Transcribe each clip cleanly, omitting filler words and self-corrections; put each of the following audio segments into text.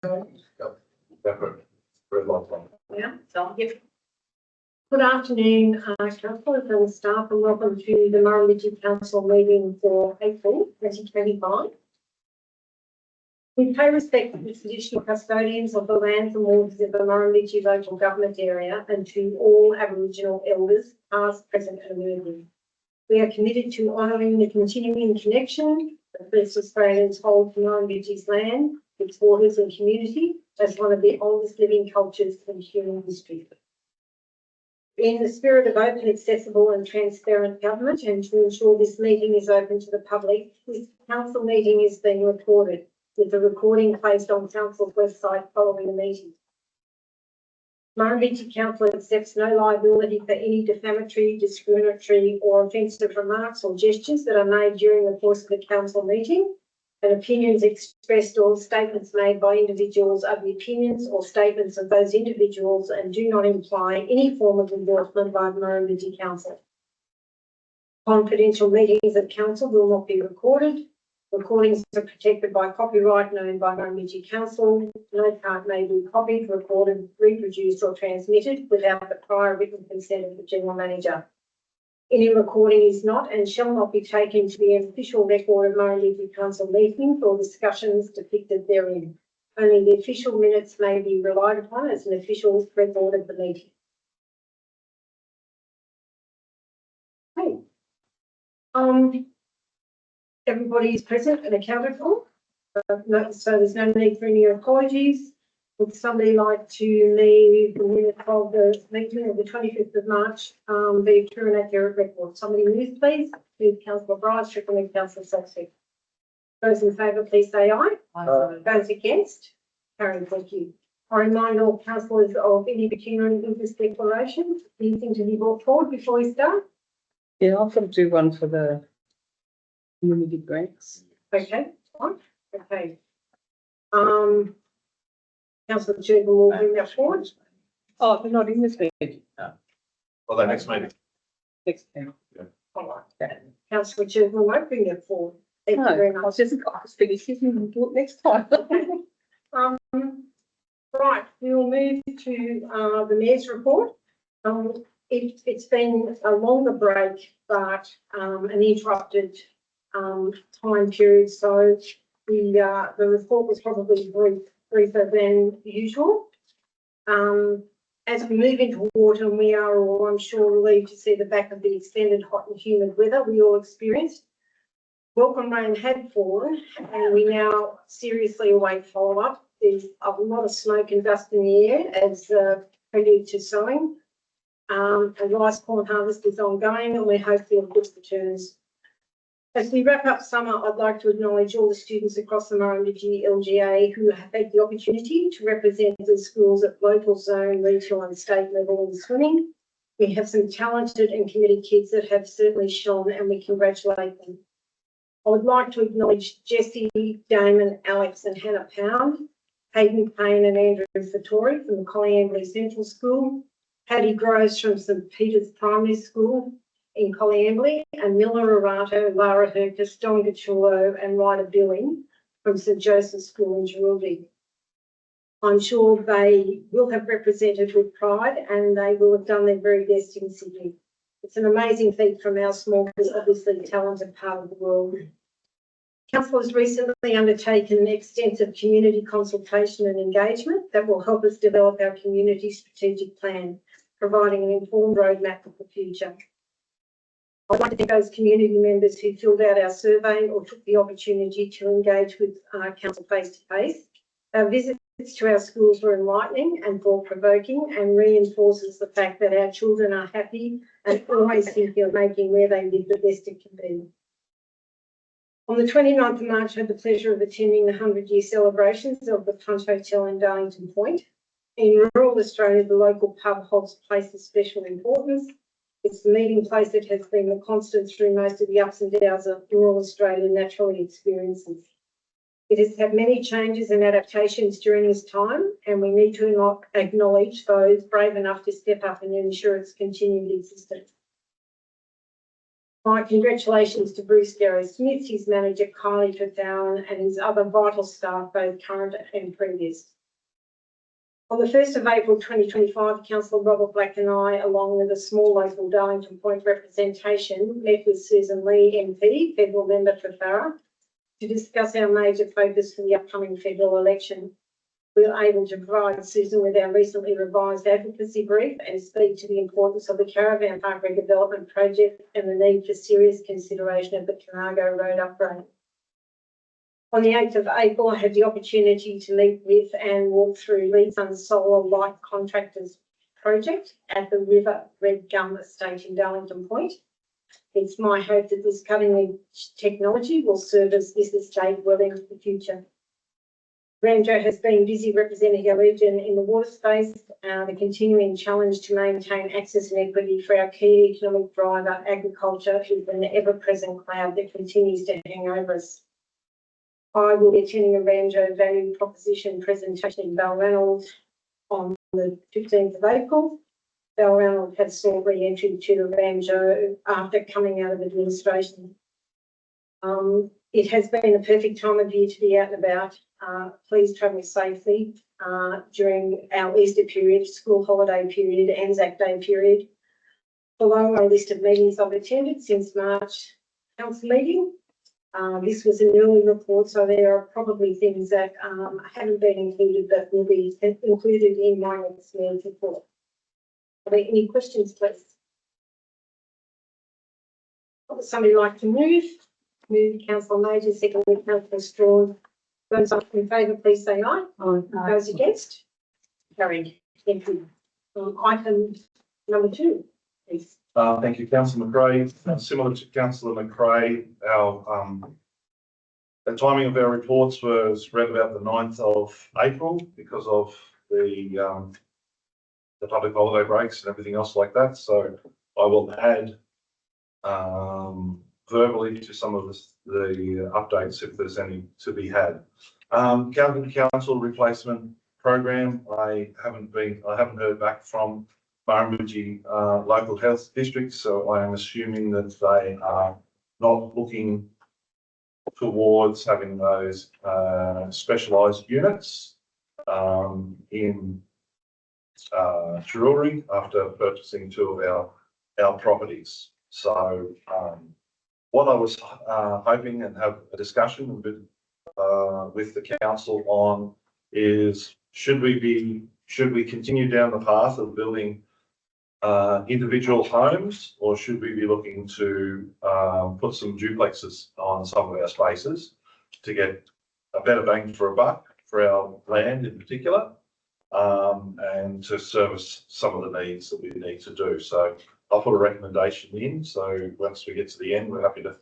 Yeah, so good afternoon, councillors and staff, and welcome to the Murrumbidgee Council meeting for April 2025. We pay respect to the traditional custodians of the lands and waters of the Murrumbidgee local government area and to all Aboriginal elders, past, present and emerging. We are committed to honouring the continuing connection that First Australians hold to Murrumbidgee's land, its waters and community as one of the oldest living cultures in human history. In the spirit of open, accessible and transparent government, and to ensure this meeting is open to the public, this council meeting is being recorded, with the recording placed on council's website following the meeting. Murrumbidgee Council accepts no liability for any defamatory, discriminatory or offensive remarks or gestures that are made during the course of the council meeting, and opinions expressed or statements made by individuals are the opinions or statements of those individuals and do not imply any form of endorsement by the Murrumbidgee Council. Confidential meetings of council will not be recorded. Recordings are protected by copyright known by Murrumbidgee Council. No part may be copied, recorded, reproduced or transmitted without the prior written consent of the General Manager. Any recording is not and shall not be taken to be an official record of Murrumbidgee Council meetings or discussions depicted therein. Only the official minutes may be relied upon as an official record of the meeting. Okay. Everybody is present and accounted for, so there's no need for any apologies. Would somebody like to leave the minutes of the meeting of the 25th of March be true and accurate record? Somebody move, please. Move Councillor Bryce, seconded Councillor Saxby. Those in favour, please say aye. Aye. Those against? Carried, thank you. I remind all councillors of any pecuniary interest declarations. Anything to be brought forward before we start? Yeah, I'll do one for the community grants. Okay, fine. Okay. Councillor Churchill will bring that forward. Oh, they're not in this meeting. No. Well, the next meeting. Next meeting. Yeah. All right. Okay. Councillor Churchill won't bring that forward. Thank you very much. I was finished. We'll do it next time. Right, we will move to the Mayor's report. It's been a longer break, but an interrupted time period, so the report was probably briefer than usual. As we move into autumn, we are all, I'm sure, relieved to see the back of the extended hot and humid weather we all experienced. Welcome rain had fallen, and we now seriously await follow-up. There's a lot of smoke and dust in the air as prelude to sowing. And rice corn harvest is ongoing, and we're hopeful of good returns. As we wrap up summer, I'd like to acknowledge all the students across the Murrumbidgee LGA who have had the opportunity to represent the schools at local, zone, regional and state level in swimming. We have some talented and committed kids that have certainly shone, and we congratulate them. I would like to acknowledge Jessie, Damon, Alex and Hannah Pound, Hayden Payne and Andrew Fattori from the Colliambley Central School, Paddy Groves from St Peter's Primary School in Colliambley, and Miller Arato, Lara Hercus, Don Gachullo and Ryder Billing from St Joseph's School in Jerilderie. I'm sure they will have represented with pride and they will have done their very best in Sydney. It's an amazing feat from our small but obviously talented part of the world. Council has recently undertaken extensive community consultation and engagement that will help us develop our community strategic plan, providing an informed roadmap for the future. I'd like to thank those community members who filled out our survey or took the opportunity to engage with Council face-to-face. Our visits to our schools were enlightening and thought-provoking and reinforces the fact that our children are happy and always thinking of making where they live the best it can be. On the 29th of March, I had the pleasure of attending the 100-year celebrations of the Punt Hotel in Darlington Point. In rural Australia, the local pub holds a place of special importance. It's the meeting place that has been the constant through most of the ups and downs of rural Australia naturally experiences. It has had many changes and adaptations during this time, and we need to acknowledge those brave enough to step up and ensure its continued existence. My congratulations to Bruce Garrow Smith, his manager Kylie Trethausen, and his other vital staff, both current and previous. On the 1st of April 2025, Councillor Robert Black and I, along with a small local Darlington Point representation, met with Susan Lee MP, federal member for Farrer, to discuss our major focus for the upcoming federal election. We were able to provide Susan with our recently revised advocacy brief and speak to the importance of the Caravan Park redevelopment project and the need for serious consideration of the Carnago Road upgrade. On the 8th of April, I had the opportunity to meet with and walk through Lee Sun's Solar Light Contractors project at the River Red Gum Estate in Darlington Point. It's my hope that this cutting-edge technology will serve as this estate well into the future. Ramjo has been busy representing our region in the water space, the continuing challenge to maintain access and equity for our key economic driver, agriculture, is an ever-present cloud that continues to hang over us. I will be attending a Ramjo value proposition presentation in Balranald on the 15th of April. Balranald has sought re-entry to the Ramjo after coming out of administration. It has been a perfect time of year to be out and about. Please travel safely during our Easter period, school holiday period, Anzac Day period. Below are a list of meetings I've attended since March council meeting. This was an early report, so there are probably things that haven't been included but will be included in my next meeting report. Are there any questions, please? Would somebody like to move? Move Councillor Major, secondly Councillor Strawn. Those in favour, please say aye. Aye. Those against? Carried. Thank you. Item number 2, please. Thank you, Councillor McRae. Similar to Councillor McRae, the timing of our reports was around about the 9th of April because of the public holiday breaks and everything else like that. So I will add verbally to some of the updates if there's any to be had. County Council replacement program. I haven't heard back from Murrumbidgee local health district, so I am assuming that they are not looking towards having those specialised units in Drury after purchasing 2 of our properties. So what I was hoping and have a discussion with the council on is should we continue down the path of building individual homes, or should we be looking to put some duplexes on some of our spaces to get a better bang for a buck for our land in particular, and to service some of the needs that we need to do. So I'll put a recommendation in. So once we get to the end, we're happy to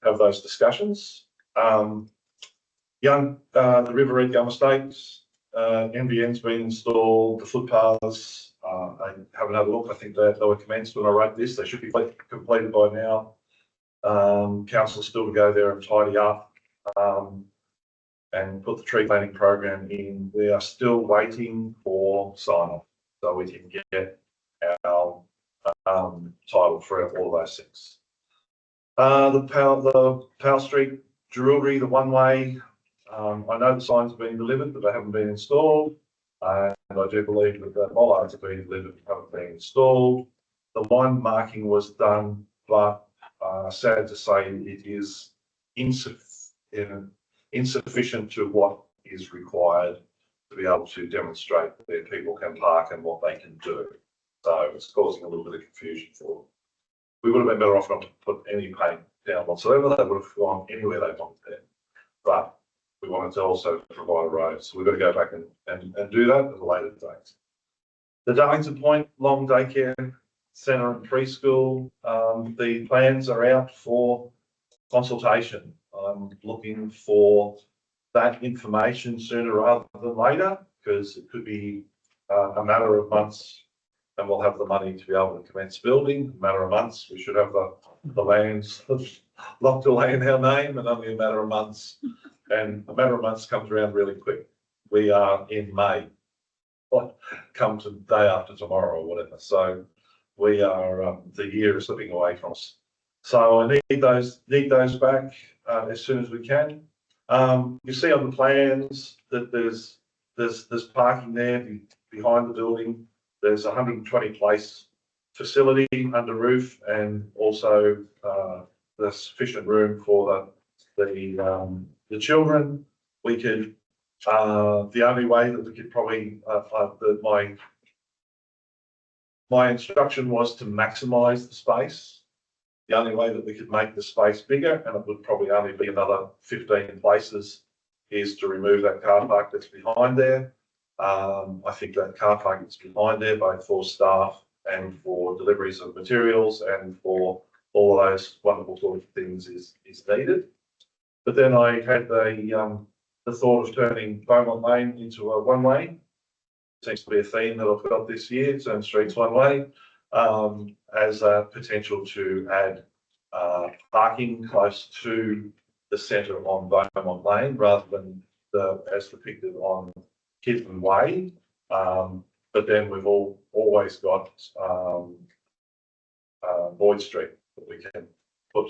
have those discussions. The River Red Gum Estates, NBN's been installed, the footpaths, I haven't had a look. I think they were commenced when I wrote this. They should be completed by now. Council still to go there and tidy up and put the tree planting program in. We are still waiting for sign-off so we can get our title for all of those things. The Powell Street Jewellery, the one-way. I know the signs have been delivered, but they haven't been installed. And I do believe that the bollards have been delivered, haven't been installed. The line marking was done, but sad to say it is insufficient to what is required to be able to demonstrate where people can park and what they can do. So it's causing a little bit of confusion for them. We would have been better off not to put any paint down whatsoever. They would have gone anywhere they wanted there. But we wanted to also provide a road. So we've got to go back and do that at a later date. The Darlington Point Long Daycare Centre and Preschool, the plans are out for consultation. I'm looking for that information sooner rather than later, because it could be a matter of months and we'll have the money to be able to commence building. A matter of months, we should have the lands locked away in our name, and only a matter of months. And a matter of months comes around really quick. We are in May, come to the day after tomorrow or whatever. So we are, the year is slipping away from us. So I need those back as soon as we can. You see on the plans that there's parking there behind the building. There's 120 place facility under roof, and also there's sufficient room for the children. We could the only way that we could probably my instruction was to maximise the space. The only way that we could make the space bigger, and it would probably only be another 15 places, is to remove that car park that's behind there. I think that car park that's behind there, both for staff and for deliveries of materials and for all of those wonderful sort of things, is needed. But then I had the thought of turning Beaumont Lane into a one-way. Seems to be a theme that I've got this year, turn streets one way, as a potential to add parking close to the centre on Beaumont Lane rather than as depicted on Kidman Way. But then we've always got Boyd Street that we can put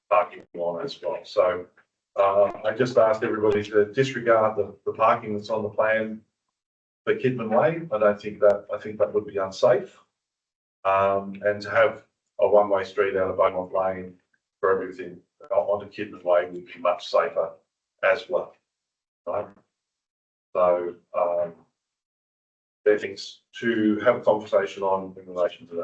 parking on as well. So I just asked everybody to disregard the parking that's on the plan for Kidman Way. I think that would be unsafe. And to have a one-way street out of Beaumont Lane for everything onto Kidman Way would be much safer as well. Right? So there are things to have a conversation on in relation to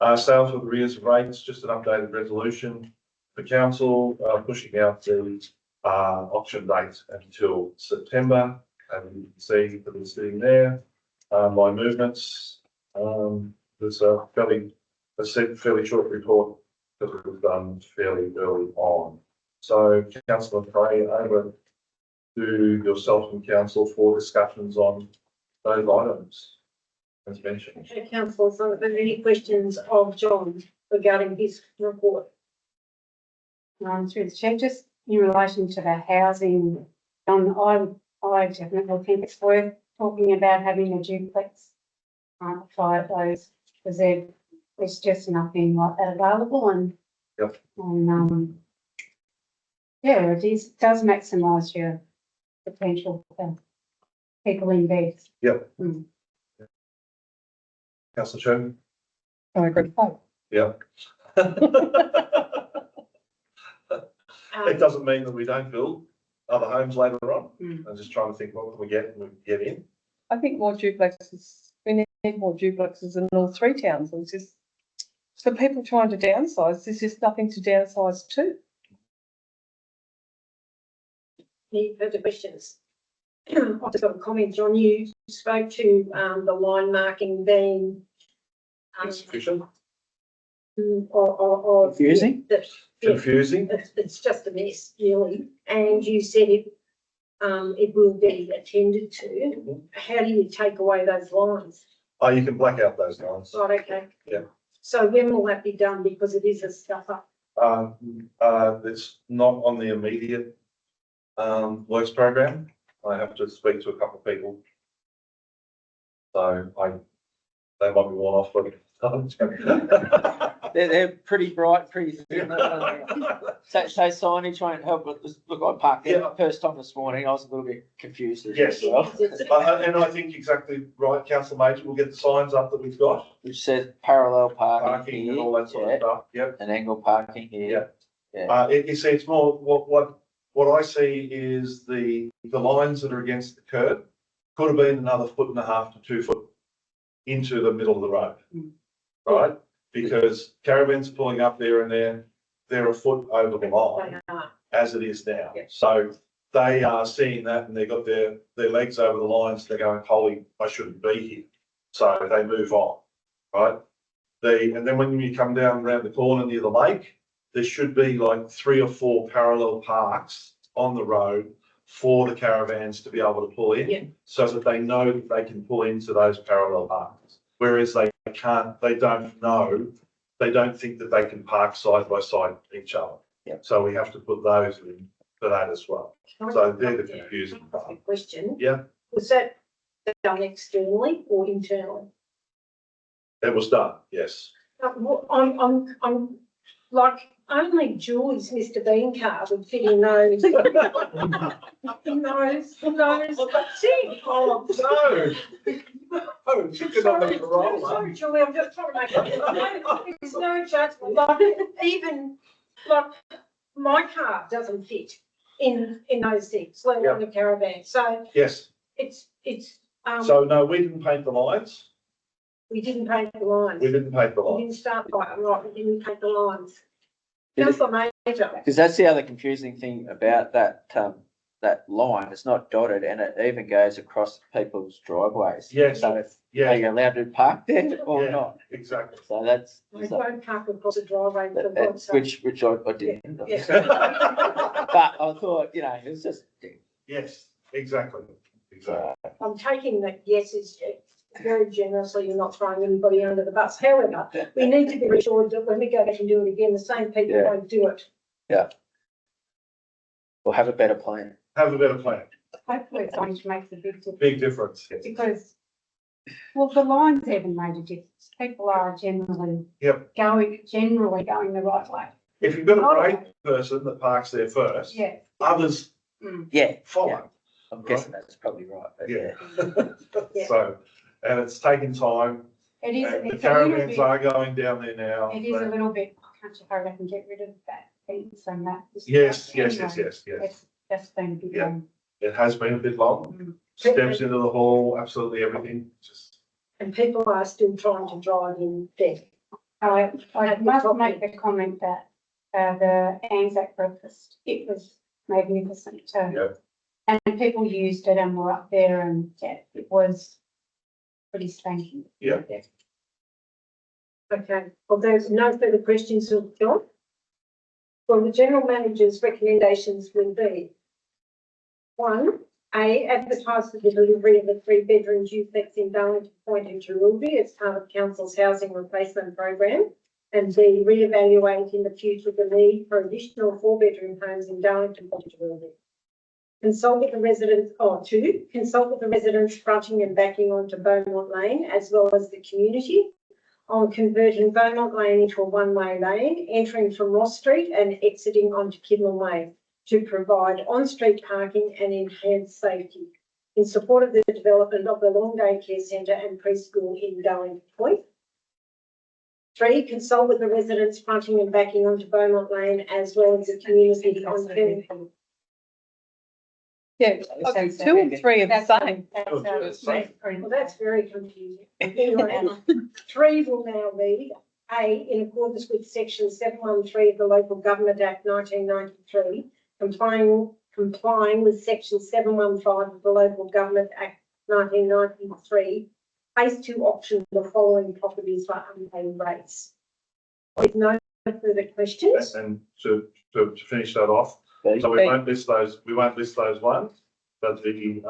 that. Sales with arrears of rates, just an updated resolution for council, pushing out the auction date until September. And you can see that it's sitting there. My movements, there's a fairly short report that was done fairly early on. So, Councillor Cray, over to yourself and council for discussions on those items as mentioned. Okay, councillors, so are there any questions of John regarding his report? Through the chair, just in relation to the housing, I definitely think it's worth talking about having a duplex for those, because there's just nothing like that available, and Yep. Yeah, does maximise your potential for people in bed. Yep. Councillor Chen? I agree. Yeah. It doesn't mean that we don't build other homes later on. I'm just trying to think what can we get in. I think more duplexes. We need more duplexes in all three towns. It's just for people trying to downsize. There's just nothing to downsize to. Any further questions? I've just got a comment, John. You spoke to the line marking being Insufficient, or Confusing? confusing. It's just a mess, really. And you said it will be attended to. How do you take away those lines? Oh, you can black out those lines. Right, okay. Yeah. So when will that be done? Because it is a stuffer. It's not on the immediate works program. I have to speak to a couple of people. So they might be worn off, but They're pretty bright, pretty thin. So signage won't help. But look, I parked there the first time this morning. I was a little bit confused yes. as well. And I think exactly right, Councillor Major. We'll get the signs up that we've got. Which says parallel parking Parking here, and all that sort of stuff. Yep. and angle parking here. You see, it's more what I see is the lines that are against the curb could have been another 1.5 to 2 foot into the middle of the road, right? Because caravans pulling up there and they're a foot over the line as it is now. Yep. So they are seeing that and they've got their legs over the lines. They're going, holy, I shouldn't be here. So they move on, right? And then when you come down around the corner near the lake, there should be like 3 or 4 parallel parks on the road for the caravans to be able to pull in, so that they know that they can pull into those parallel parks. Whereas they can't, they don't know, they don't think that they can park side by side each other. So we have to put those in for that as well. So they're the confusing part. Question. Yeah. Was that done externally or internally? It was done, yes. I'm like only Julie's Mr. Bean car would fit in those. in those. See? Oh, no. Oh, chicken on the roll. Sorry, Julie, I'm just trying to make it. There's no judgment. Like, even like my car doesn't fit in those things, let alone the caravan. So Yes, it's so no, we didn't paint the lines. we didn't paint the lines. We didn't paint the We lines. didn't start by it, right? We didn't paint the lines. Is it- Councillor Major. Because that's the other confusing thing about that, that line, it's not dotted and it even goes across people's driveways. Yes, So are yeah, you allowed to park there or Yeah. not? exactly. So that's, We won't park across the driveway for God's sake. which I didn't. Yeah. But I thought, you know, it was just, Yes, exactly, exactly. I'm taking that yes is very generously, you're not throwing anybody under the bus. However, we need to be assured that when we go back and do it again, the same people Yeah. won't do it. we'll have a better plan. Have a better plan. Hopefully it's going to make a big difference, Big difference. Yes. because, well, the lines haven't made a difference. People are generally Yep. going the right way. If you've got a brave person that parks there first, Yeah. others Yeah, follow. I'm guessing that's probably right, but Yeah. Yeah. So, and it's taking time. It is, And the it's a little caravans bit, are going down there now. it is a but- little bit, can't you hurry up and get rid of that fence and that? Yes, Anyway, yes. It's just been a bit Yeah. long. It has been a bit long. Mm. Steps into the hall, absolutely everything, just, And people are still trying to drive in there. I At the must top make end. the comment that, the Anzac breakfast, it was magnificent too. Yeah. And people used it and were up there and, yeah, it was pretty spanking. Yeah. Okay, well, there's no further questions of John. Well, the general manager's recommendations will be: 1, advertise for the delivery of a 3-bedroom duplex in Darlington Point and Murrumbidgee as part of council's housing replacement program. And B, reevaluate in the future the need for additional 4-bedroom homes in Darlington Point and Murrumbidgee. Consult with the residents, 2, consult with the residents fronting and backing onto Beaumont Lane as well as the community on converting Beaumont Lane into a one-way lane, entering from Ross Street and exiting onto Kidman Way to provide on-street parking and enhance safety. In support of the development of the long day care centre and preschool in Darlington Point. 3, consult with the residents fronting and backing onto Beaumont Lane as well as the community on Yeah, okay, 2 and 3 are the same. Oh, That's Well, that's very confusing. Anyway, 3 will now read: A, in accordance with section 713 of the Local Government Act 1993, complying with section 715 of the Local Government Act 1993, place to auction the following properties for unpaid rates. With no further questions, and to finish that off, so we won't list those ones, but the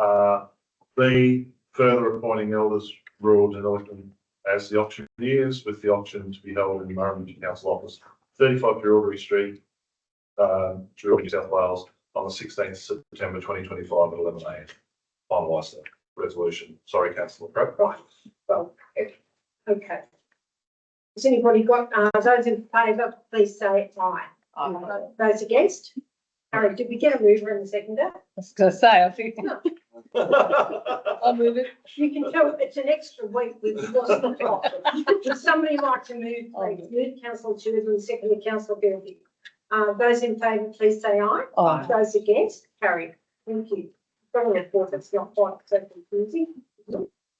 further appointing elders rural development as the auctioneers, with the auction to be held in the Murrumbidgee Council Office, 35 Geraldry Street, Geraldry, New South Wales, on the 16th September 2025 at 11 a.m. Finalise the resolution. Sorry, Councillor Pratt. right, well, okay. Has anybody got, those in favour, please say aye. Those against? Harry, did we get a mover and a seconder? I was going to say, I think I'll move it. You can tell it's an extra week we've lost the plot. Would somebody like to move, please? Move councillor Children, second councillor Gilby. Those in favour, please say aye. Aye. Those against? Carried. Thank you. Got a report that's not quite so confusing.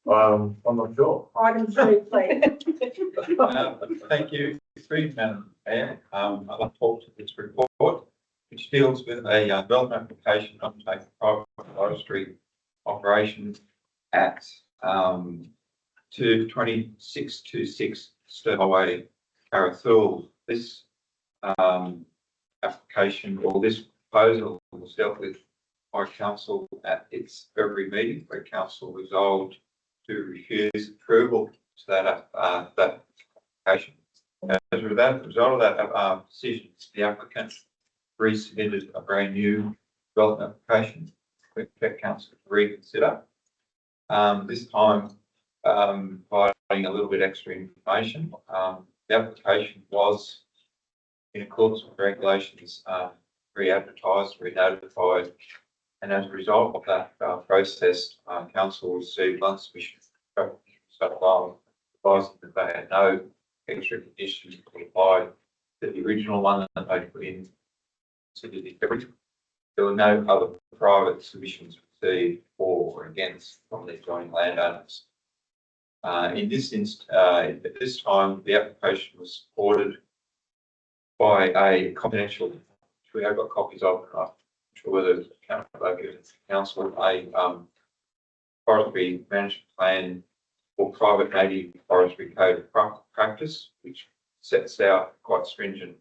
I'm not sure. Item 3, please. Thank you, Madam Mayor. I'd like to talk to this report, which deals with a development application to undertake a private forestry operation at 22626 Highway, Carrathul. This application, or this proposal, was dealt with by council at its February meeting, where council resolved to refuse approval to that application. As a result of that decision, the applicant resubmitted a brand new development application. We expect council to reconsider. This time, providing a little bit extra information. The application was in accordance with regulations, re-advertised, re-notified. And as a result of that process, council received one submission from South Wales advising that they had no extra conditions to apply to the original one that they put in to the February. There were no other private submissions received for or against from the adjoining landowners. At this time, the application was supported by a confidential, which we have got copies of, and I'm not sure whether the council, a forestry management plan or private native forestry code of practice, which sets out quite stringent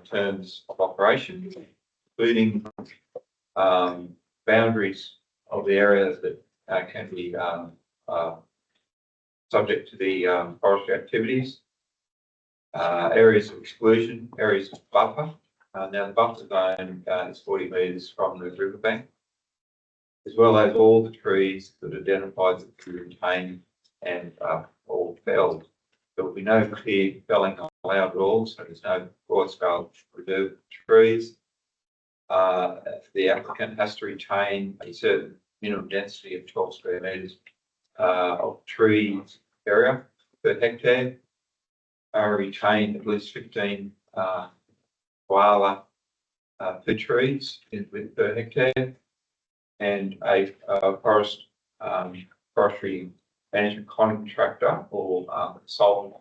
terms of operation, including boundaries of the areas that can be subject to the forestry activities, areas of exclusion, areas of buffer. Now the buffer zone is 40 metres from the riverbank, as well as all the trees that are identified that can be retained and all felled. There will be no clear felling allowed at all, so there's no broad scale reserve trees. The applicant has to retain a certain minimum density of 12 square metres of tree area per hectare, retain at least 15 koala per trees per hectare, and a forestry management contractor or consultant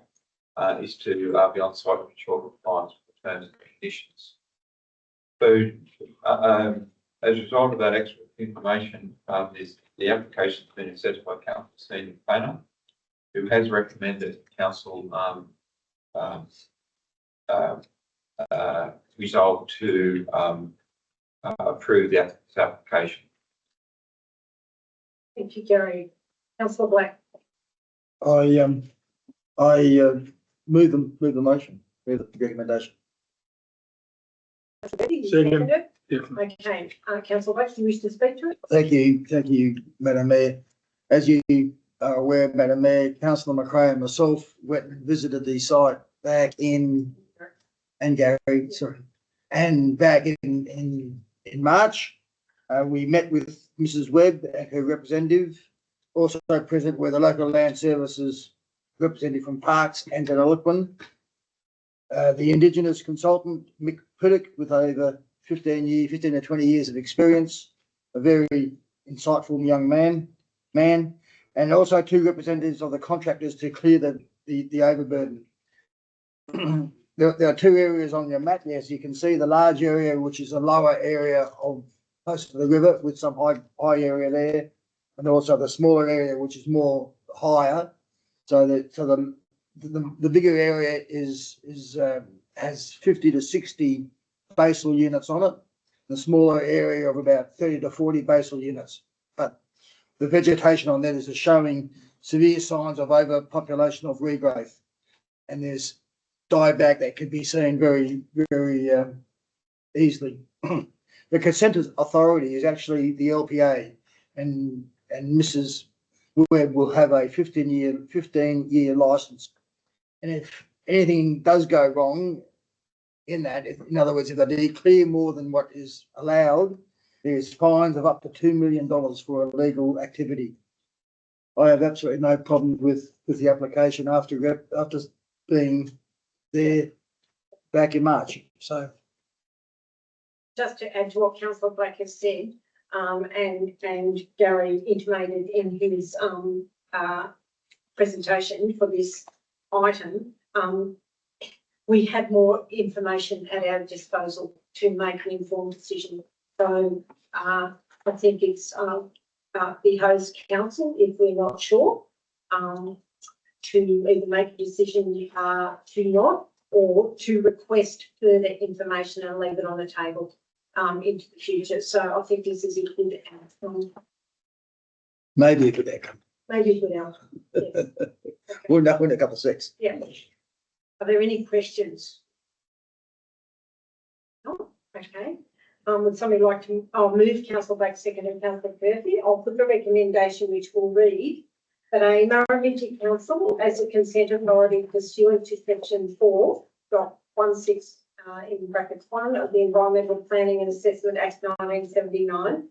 is to be on site to ensure compliance with the terms and conditions. So, as a result of that extra information, the application has been assessed by Council Senior Planner, who has recommended Council resolve to approve the application. Thank you, Gary. Councillor Black. I move the motion, move the recommendation. Second. Okay, Councillor Black, do you wish to speak to it? Thank you, Madam Mayor. As you are aware, Madam Mayor, Councillor McRae and myself went and visited the site back in, and Gary, sorry, and back in March. We met with Mrs. Webb and her representative. Also present were the local land services representative from Parks and Development. The Indigenous consultant, Mick Piddock, with over 15 to 20 years of experience, a very insightful young man, and also two representatives of the contractors to clear the overburden. There are two areas on your map. As you can see, the large area, which is a lower area of close to the river with some high area there, and also the smaller area, which is more higher. So the bigger area has 50 to 60 basal units on it. The smaller area of about 30 to 40 basal units. But the vegetation on that is showing severe signs of overpopulation of regrowth, and there's dieback that can be seen very easily. The consent authority is actually the LPA, and Mrs. Webb will have a 15-year license. And if anything does go wrong in that, in other words, if they declare more than what is allowed, there's fines of up to $2 million for illegal activity. I have absolutely no problem with the application after being there back in March. So, just to add to what Councillor Black has said, and Gary intimated in his presentation for this item, we had more information at our disposal to make an informed decision. So I think it's behoves council, if we're not sure, to either make a decision to not, or to request further information and leave it on the table into the future. So I think this is a good outcome. maybe a good outcome. Maybe a good outcome. Yes. We'll know in a couple of seconds. Yeah. Are there any questions? No. Okay. Would somebody like to? I'll move Councillor Black, second, and Councillor Murphy. I'll put the recommendation, which will read that a Murrumbidgee Council, as a consent authority pursuant to section 4.16 in brackets 1 of the Environmental Planning and Assessment Act 1979.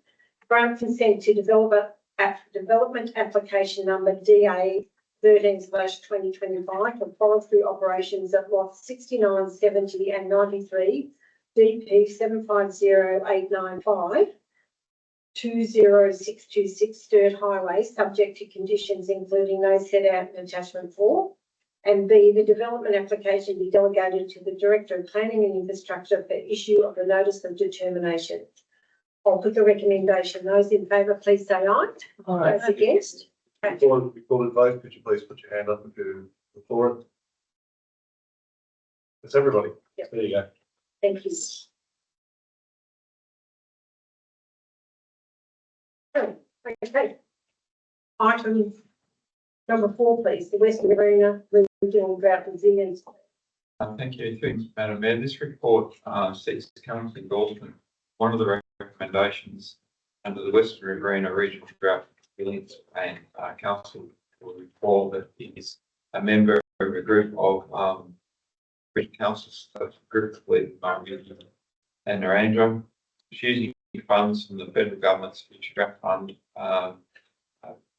Grant consent to development application number DA 13/2025 for forestry operations at lots 69, 70 and 93, DP 750895, 20626 Sturt Highway, subject to conditions including those set out in attachment 4. And B, the development application be delegated to the Director of Planning and Infrastructure for issue of the notice of determination. I'll put the recommendation. Those in favour, please say aye. Those against? Before we call it vote, could you please put your hand up if you're for it? That's everybody. Yep. There you go. Thank you. Okay. Item number 4, please. The Western Arena Regional Drought Resilience. Thank you, Madam Mayor. This report seeks council endorsement. One of the recommendations under the Western Riverina Regional Drought Resilience Plan, council will recall that it is a member of a group of regional councils, a group with Murrumbidgee and Narrandera, using funds from the federal government's future drought fund,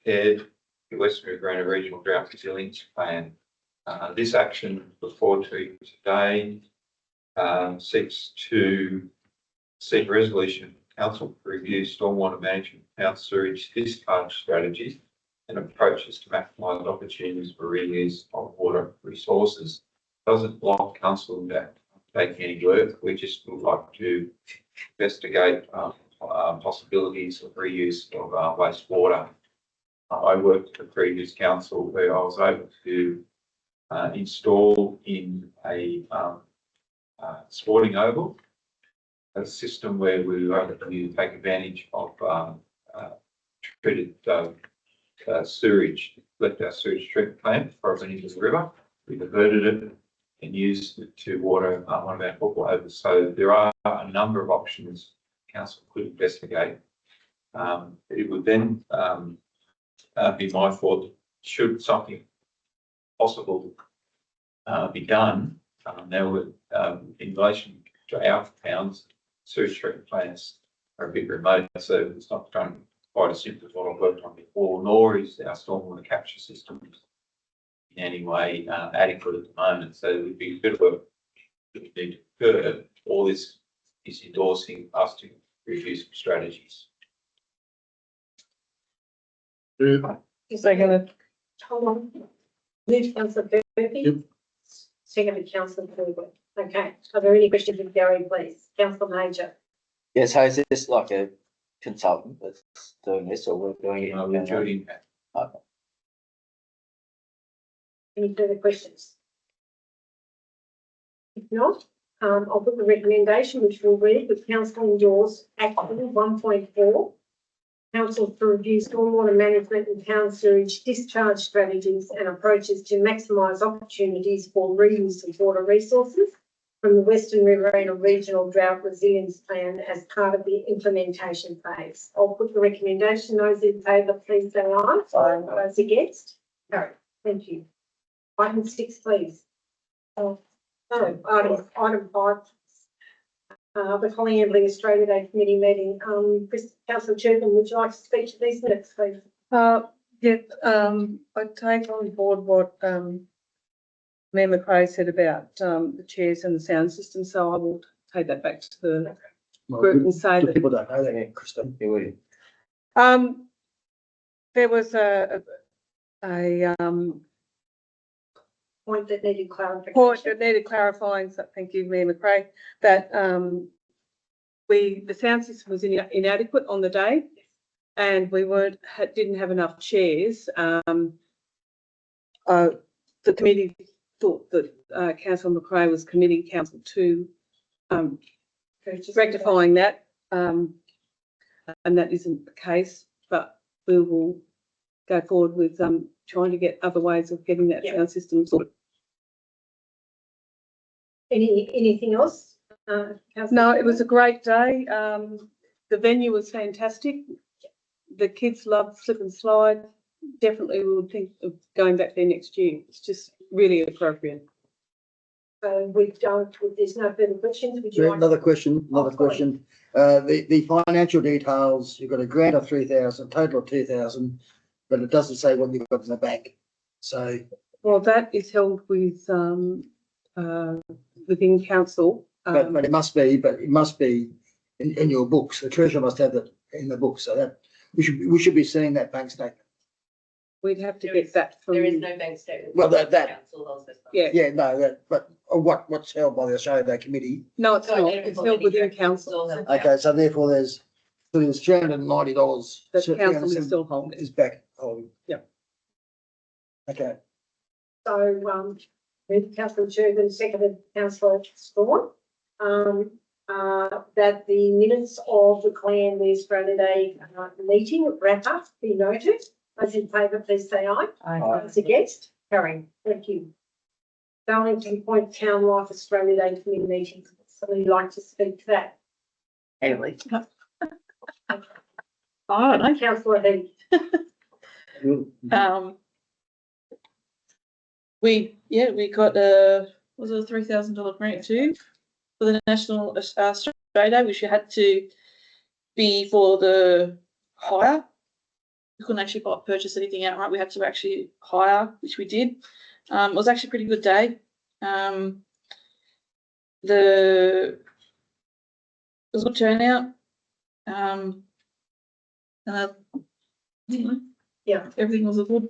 prepared the Western Riverina Regional Drought Resilience Plan. This action before to you today seeks to seek a resolution from council to review stormwater management, town sewage discharge strategies and approaches to maximise opportunities for reuse of water resources. Doesn't block council that taking any work. We just would like to investigate possibilities of reuse of wastewater. I worked at the previous council where I was able to install in a sporting oval a system where we were able to take advantage of treated sewage, left our sewage treatment plant frozen into the river. We diverted it and used it to water one of our football ovals. So there are a number of options council could investigate. It would then be my thought, should something possible be done now with in relation to our towns, sewage treatment plants are a bit remote, so it's not done quite as simple as what I've worked on before, nor is our stormwater capture system in any way adequate at the moment. So it would be a bit of work that we need to occur. All this is endorsing us to review some strategies. Second. Hold on. Move Councillor Murphy. Yep. Second Councillor Forward. Okay. Are there any questions with Gary, please? Councillor Major. Yeah, so is this like a consultant that's doing this, or we're doing it? We're doing that. Any further questions? If not, I'll put the recommendation, which will read, with council endorse Act 1.4, council to review stormwater management and town sewage discharge strategies and approaches to maximise opportunities for reuse of water resources from the Western Riverina Regional Drought Resilience Plan as part of the implementation phase. I'll put the recommendation. Those in favour, please say aye. Aye. Those against? No. Thank you. Item 6, please. Item 5. The Collie Ambling Australia Day Committee meeting. Councillor Chirpin, would you like to speak to these minutes, please? I take on board what Mayor McRae said about the chairs and the sound system, so I will take that back to the group and say The that people don't know that, Christine. there was a Point that needed clarification. point that needed clarifying, so thank you, Mayor McRae, that the sound system was inadequate on the day, and we didn't have enough chairs. The committee thought that Councillor McRae was committing council to rectifying that, and that isn't the case. But we will go forward with trying to get other ways of getting that sound system sorted. Anything else? No, it was a great day. The venue was fantastic. The kids loved slip and slide. Definitely we would think of going back there next year. It's just really appropriate. So we don't, if there's no further questions, would you like? Another question, Oh, another question. The financial details, you've got a grant of 3,000, total of 2,000, but it doesn't say what you've got in the bank. So, Well, that is held with, within council. but it must be in your books. The treasurer must have that in the books, so that we should be seeing that bank statement. We'd have to get that from. There is no bank statement. Well, that- Council holds this. Yeah. Yeah, no, but what's held by the Australian Day Committee. No, it's not. It's held within council. Okay, so therefore there's $390. That council is still holding. Is back holding. Yeah. Okay. So, with councillor Churban, seconded councillor Storm, that the minutes of the Clan Australia Day meeting wrap up be noted. Those in favour, please say aye. Those against, carried. Thank you. Darlington Point Town Life Australia Day committee meeting. Somebody like to speak to that? Anyway. I don't know. Councillor Heath. We got was it a $3,000 grant too for the National Australia Day, which you had to be for the hire. We couldn't actually purchase anything outright. We had to actually hire, which we did. It was actually a pretty good day. It was a good turnout. Yeah. Everything was good.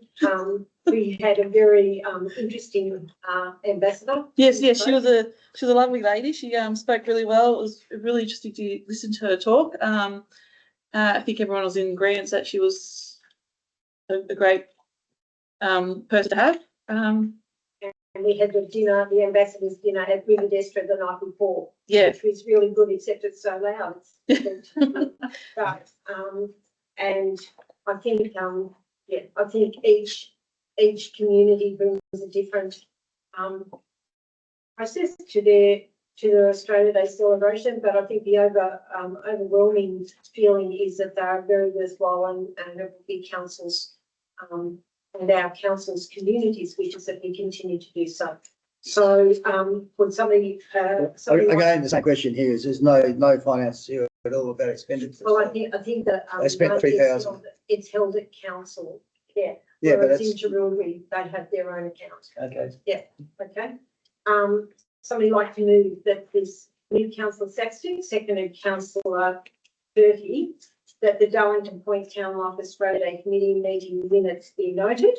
We had a very interesting ambassador. Yes, she was a lovely lady. She spoke really well. It was really interesting to listen to her talk. I think everyone was in agreement that she was a great person to have. And we had the dinner, the ambassador's dinner at Murrumbidgee the night before. Yeah. Which was really good, except it's so loud. But, and I think, I think each community brings a different process to their Australia Day celebration, but I think the overwhelming feeling is that they are very worthwhile and it will be councils and our councils' communities wishes that we continue to do so. So would somebody Again, the same question here is there's no finance here at all about expenditure. Well, I think that They spent 3,000. It's held at council, yeah. Yeah, but Whereas in that's Tarulli, they have their own account. okay. Okay. Somebody like to move that this new councillor Saxton, seconded councillor Bertie, that the Darlington Point Town Life Australia Day committee meeting minutes be noted.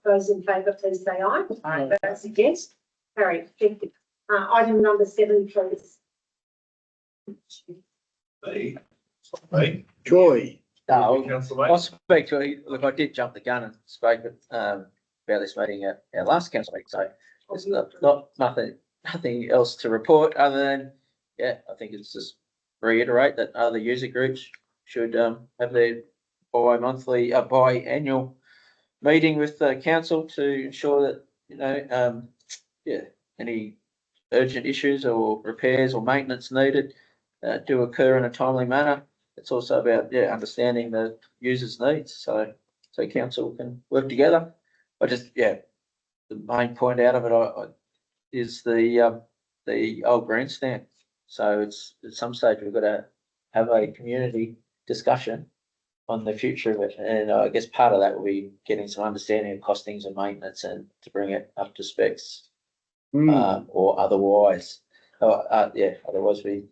Those in favour, please say aye. Aye. Those against, carried. Thank you. Item number 7, please. Me? Troy. No, Councillor I'll speak to it. Look, I did jump the gun and spoke about this meeting at our last council meeting, so it's nothing else to report other than, yeah, I think it's just reiterate that other user groups should have their biannual meeting with the council to ensure that, any urgent issues or repairs or maintenance needed do occur in a timely manner. It's also about, understanding the user's needs, so council can work together. The main point out of it is the old grandstand. So it's at some stage we've got to have a community discussion on the future of it, and I guess part of that will be getting some understanding of costings and maintenance and to bring it up to specs, or otherwise. Otherwise we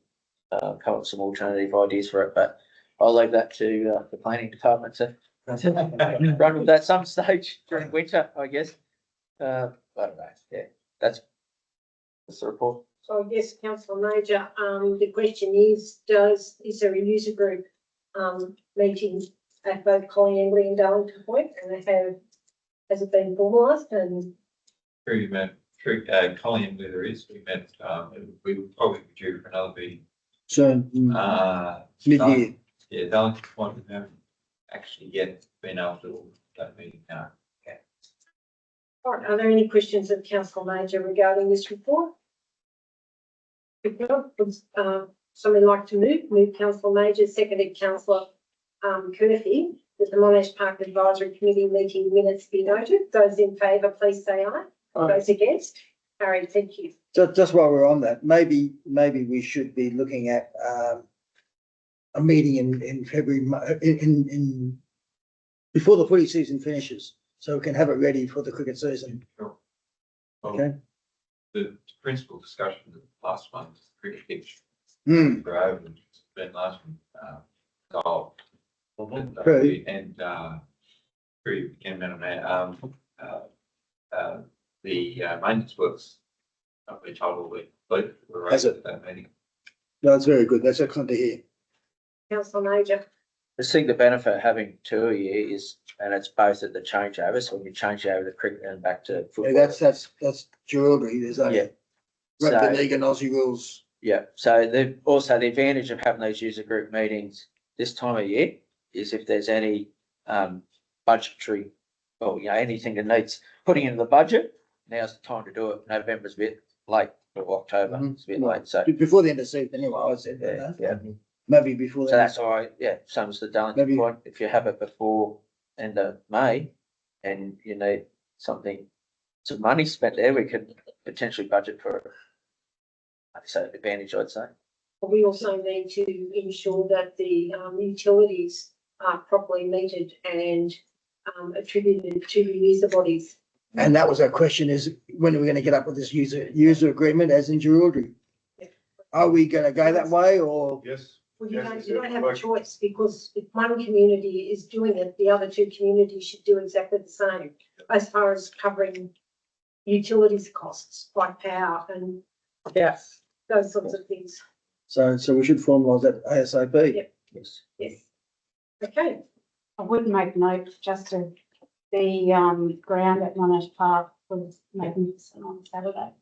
come up with some alternative ideas for it, but I'll leave that to the planning department to run with that some stage during winter, I guess. I don't know. Yeah, that's the report. So I guess Councillor Major, the question is there a user group meeting at both Colliangly and Darlington Point, and has it been formalised? And True, Colleen, where there is, we met, we will probably be due for another meeting. So mid-year. Yeah, Darlington Point, we haven't actually yet been able to do that meeting now. all right, are there any questions of Councillor Major regarding this report? If not, would somebody like to move Councillor Major, seconded Councillor Curfew, that the Monash Park Advisory Committee meeting minutes be noted. Those in favour, please say aye. Those against, Carried, thank you. Just while we're on that, maybe we should be looking at, a meeting in February, in before the footy season finishes, so we can have it ready for the cricket season. Sure. Well, Okay? the principal discussion of the last one, was the cricket pitch. Hmm, Grove and Ben Larson, goal. True. And, through again, Madam Mayor, the maintenance works, I've been told will be completed. We're Has raised it? at that meeting. that's very good. That's excellent to hear. Councillor Major. I think the benefit of having two a year is, and it's both at the changeover, so when you change over the cricket and back to Yeah, football. that's jewelry. There's Yeah. a rugby So- league and Aussie rules. Yeah, so the, also the advantage of having those user group meetings this time of year is if there's any, budgetary, or, you know, anything that needs putting into the budget, now's the time to do it. November's a bit late, or October, Mhm. it's a bit late, so, Before the end of the season, anyway, I said yeah, that. yeah. Maybe before So that. that's why, yeah, same as the Darlington Maybe- point, if you have it before end of May and you need something, some money spent there, we could potentially budget for, like I say, advantage, I'd say. We also need to ensure that the utilities are properly metered and attributed to the user bodies. And that was our question, is when are we gonna get up with this user agreement as in jewelry? Yeah. Are we gonna go that way or? Yes. Well, you Yes, don't, it's you don't have a work. choice, because if one community is doing it, the other two communities should do exactly the same as far as covering utilities costs like power and Yes. those sorts of things. So we should formalise that ASAP. Yep. Yes. Yes. Okay, I would make note just of the ground at Monash Park was magnificent on Saturday.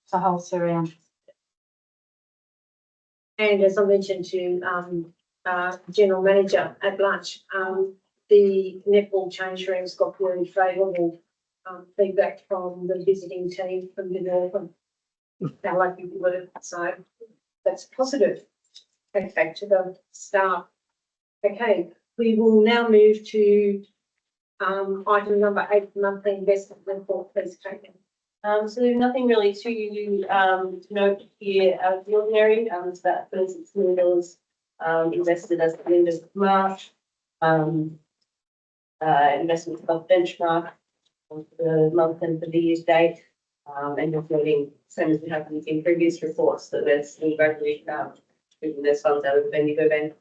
It's a whole surround. and as I mentioned to General Manager at lunch, the netball change rooms got very favourable feedback from the visiting team from the Northern. Our lucky word, so that's positive. Okay, back to the staff. Okay, we will now move to item number 8, monthly investment report, please, Kate. So there's nothing really to note here out of the ordinary. It's about $36 million invested as of the end of March. Investment above benchmark for the month and for the year's date. And just noting, same as we have in previous reports, that we're still gradually moving those funds out of the Bendigo Bank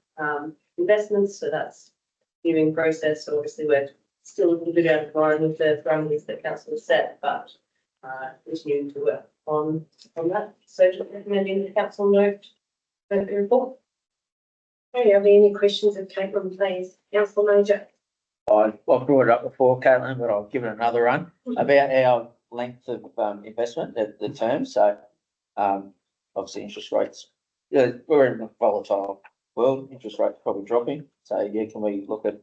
investments. So that's a continuing process. So obviously we're still a little bit out of line with the parameters that council has set, but continuing to work on that. So just recommending the council note the report. Okay, are there any questions of Caitlin, please? Councillor Major. I've brought it up before, Caitlin, but I'll give it another run about our length of investment at the term. So obviously interest rates, yeah, we're in a volatile world, interest rates probably dropping. So yeah, can we look at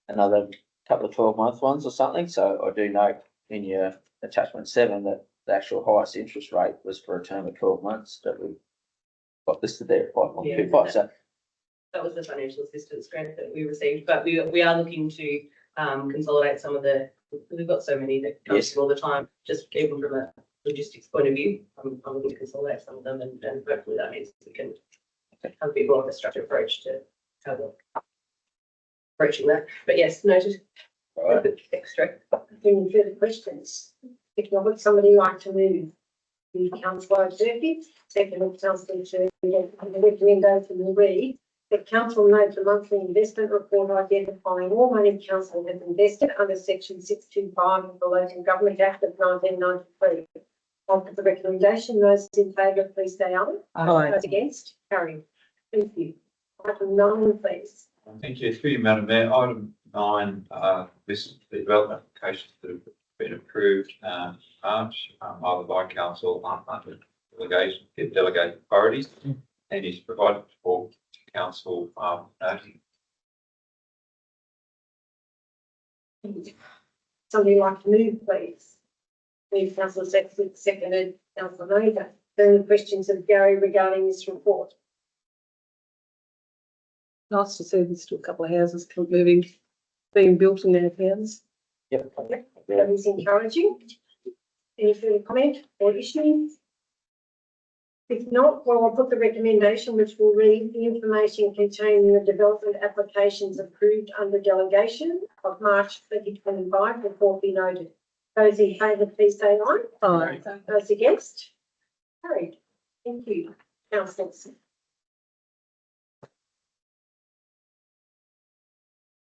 another couple of 12-month ones or something? So I do note in your attachment 7 that the actual highest interest rate was for a term of 12 months that we got listed there at 5.25. So That was the financial assistance grant that we received, but we are looking to consolidate some of the, we've got so many that come Yes. through all the time, just even from a logistics point of view. I'm looking to consolidate some of them, and hopefully that means we can have a bit more of a structured approach to how we're approaching that. But yes, noted. all right. Extra. Any further questions? If not, would somebody like to move? Councillor Durkee, second of Councillor Turner, and the recommendation will read that council note the monthly investment report identifying all money council has invested under section 625 of the Local Government Act of 1993. After the recommendation, those in favour, please say aye. Aye. Those against, carried. Thank you. Item 9, please. Thank you. Through you, Madam Mayor. Item 9, this is the development applications that have been approved March, either by council under delegated authorities, and is provided for council noting. Somebody like to move, please? Move, councillor Sexton, seconded, councillor Major. Further questions of Gary regarding this report? Nice to see there's still a couple of houses being built in our towns. Yep. That is encouraging. Any further comment or issues? If not, well, I'll put the recommendation, which will read the information contained in the development applications approved under delegation of March 2025 report be noted. Those in favour, please say aye. Aye. Those against? Carried. Thank you, councillors.